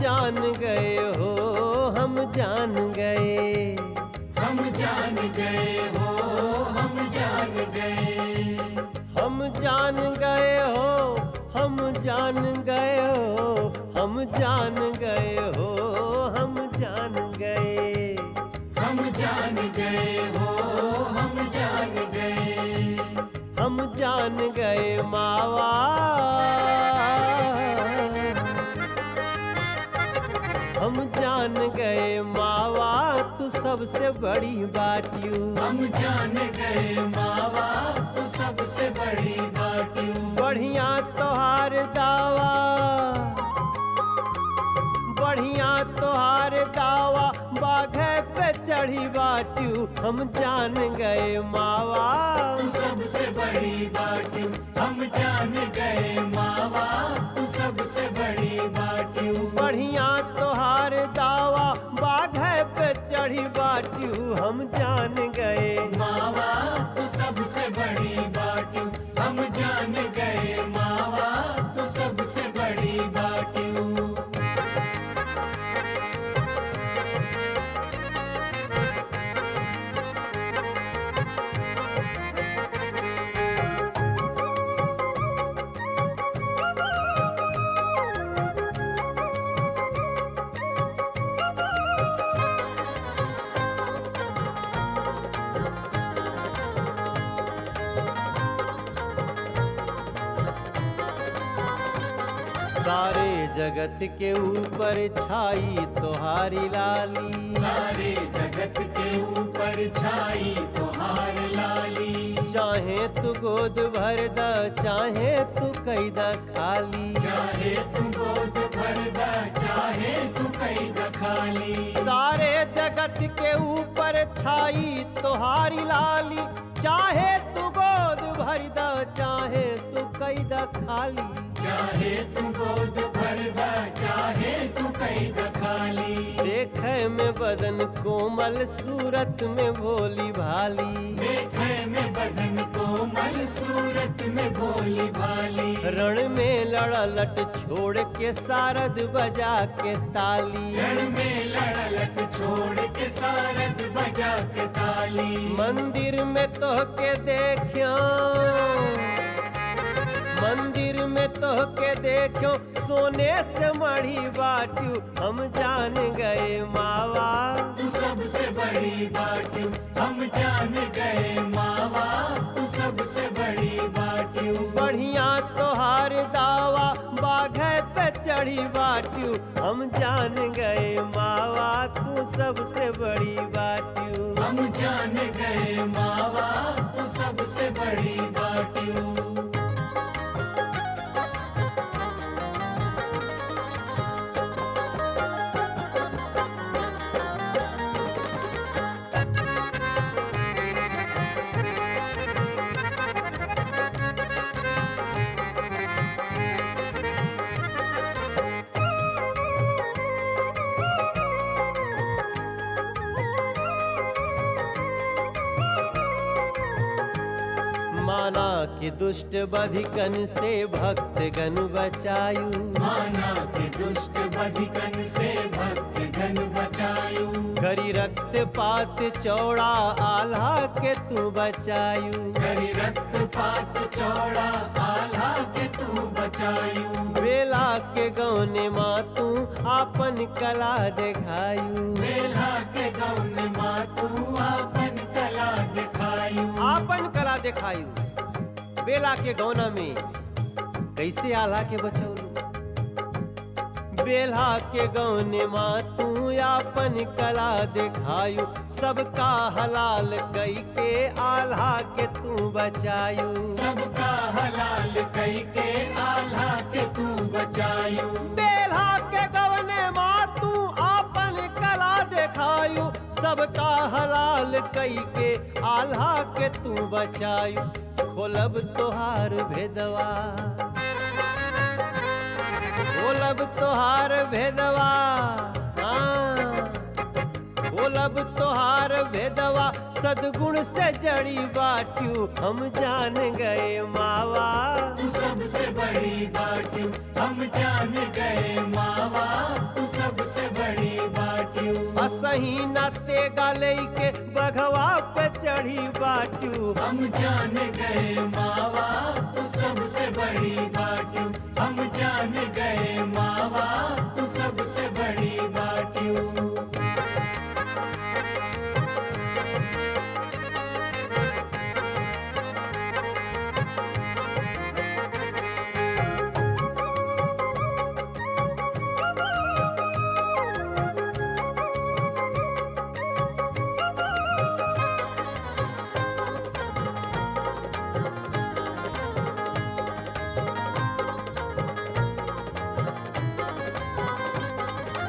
जान गए हो, हम जान गए। हम जान गए हो, हम जान गए। हम जान गए हो, हम जान गए हो, हम जान गए हो, हम जान गए। हम जान गए हो, हम जान गए। हम जान गए मावा, हम जान गए मावा, तू सबसे बड़ी बाटियों। हम जान गए मावा, तू सबसे बड़ी बाटियों। बढ़िया तोहार दावा, बढ़िया तोहार दावा, बाघे पे चढ़ी बाटियों। हम जान गए मावा, तू सबसे बड़ी बाटियों। हम जान गए मावा, तू सबसे बड़ी बाटियों। बढ़िया तोहार दावा, बाघे पे चढ़ी बाटियों। हम जान गए मावा, तू सबसे बड़ी बाटियों। हम जान गए मावा, तू सबसे बड़ी बाटियों। सारे जगत के ऊपर छाई तोहारी लाली। सारे जगत के ऊपर छाई तोहार लाली। चाहे तू गोद भर द, चाहे तू कई द खाली। चाहे तू गोद भर द, चाहे तू कई द खाली। सारे जगत के ऊपर छाई तोहारी लाली। चाहे तू गोद भर द, चाहे तू कई द खाली। चाहे तू गोद भर द, चाहे तू कई द खाली। देखे में बदन कोमल, सूरत में भोली भाली। देखे में बदन कोमल, सूरत में भोली भाली। रण में लड़लट छोड़ के सारद बजा के ताली। रण में लड़लट छोड़ के सारद बजा के ताली। मंदिर में तोहके देखियो, मंदिर में तोहके देखियो, सोने से मढ़ी बाटियों। हम जान गए मावा, तू सबसे बड़ी बाटियों। हम जान गए मावा, तू सबसे बड़ी बाटियों। बढ़िया तोहार दावा, बाघे पे चढ़ी बाटियों। हम जान गए मावा, तू सबसे बड़ी बाटियों। हम जान गए मावा, तू सबसे बड़ी बाटियों। माना कि दुष्ट बधिकन से भक्तगण बचायु। माना कि दुष्ट बधिकन से भक्तगण बचायु। करी रक्तपात चौड़ा, आल्हा के तू बचायु। करी रक्तपात चौड़ा, आल्हा के तू बचायु। बेला के गौने माँ तू आपन कला दिखायु। बेला के गौन माँ तू आपन कला दिखायु। आपन कला दिखायु। बेला के गौना में कैसे आल्हा के बचौलू। बेला के गौने माँ तू आपन कला दिखायु। सबका हलाल कई के आल्हा के तू बचायु। सबका हलाल कई के आल्हा के तू बचायु। बेला के गौने माँ तू आपन कला दिखायु। सबका हलाल कई के आल्हा के तू बचायु। खोलब तोहार भेदवा, खोलब तोहार भेदवा, हाँ खोलब तोहार भेदवा। सद्गुण से जड़ी बाटू हम जान गए मावा। तू सबसे बड़ी बाटू हम जान गए मावा, तू सबसे बड़ी बाटू। असही नाते गाले के बघवा पे चढ़ी बाटू हम जान गए मावा, तू सबसे बड़ी बाटू। हम जान गए मावा, तू सबसे बड़ी बाटू।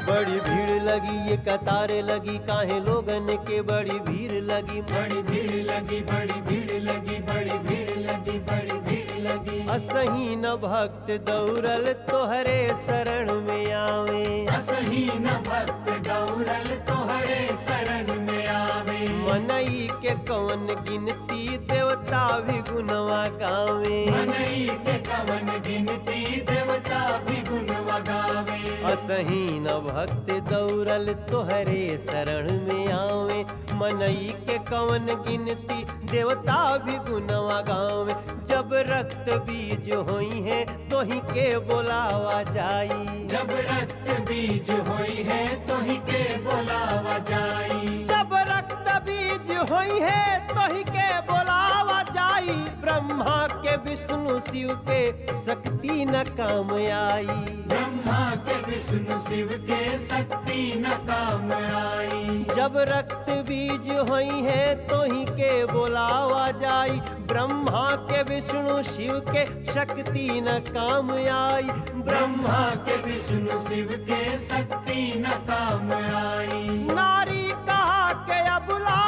बड़ी भीड़ लगी ये कतारे लगी काहे लोगन के बड़ी भीड़ लगी। बड़ी भीड़ लगी, बड़ी भीड़ लगी, बड़ी भीड़ लगी, बड़ी भीड़ लगी। असही न भक्त दौड़ल तोहरे शरण में आवे। असही न भक्त दौड़ल तोहरे शरण में आवे। मनई के कवन गिनती देवता भी गुणवा गावे। मनई के कवन गिनती देवता भी गुणवा गावे। असही न भक्त दौड़ल तोहरे शरण में आवे। मनई के कवन गिनती देवता भी गुणवा गावे। जब रक्त बीज होई है तो ही के बोलावा जाई। जब रक्त बीज होई है तो ही के बोलावा जाई। जब रक्त बीज होई है तो ही के बोलावा जाई। ब्रह्मा के विष्णु शिव के शक्ति न काम आई। ब्रह्मा के विष्णु शिव के शक्ति न काम आई। जब रक्त बीज होई है तो ही के बोलावा जाई। ब्रह्मा के विष्णु शिव के शक्ति न काम आई। ब्रह्मा के विष्णु शिव के शक्ति न काम आई। नारी कहा के अबुला,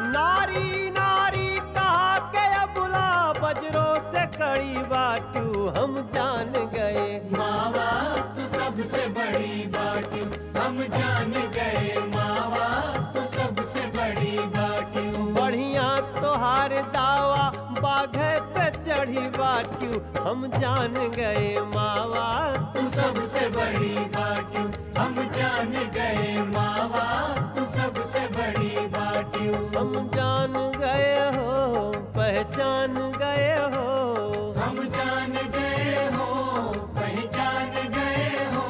नारी नारी कहा के अबुला, बजरों से कड़ी बाटू हम जान गए मावा, तू सबसे बड़ी बाटू हम जान गए मावा, तू सबसे बड़ी बाटू। बढ़िया तोहार दावा बाघ पे चढ़ी बाटू हम जान गए मावा। तू सबसे बड़ी बाटू हम जान गए मावा, तू सबसे बड़ी बाटू। हम जान गए हो, पहचान गए हो। हम जान गए हो, पहचान गए हो।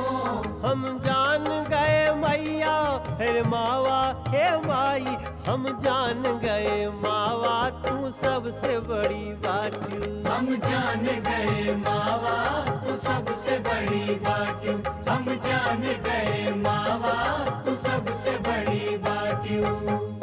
हम जान गए मैया हे मावा हे माई। हम जान गए मावा तू सबसे बड़ी बाटू। हम जान गए मावा, तू सबसे बड़ी बाटू। हम जान गए मावा, तू सबसे बड़ी बाटू।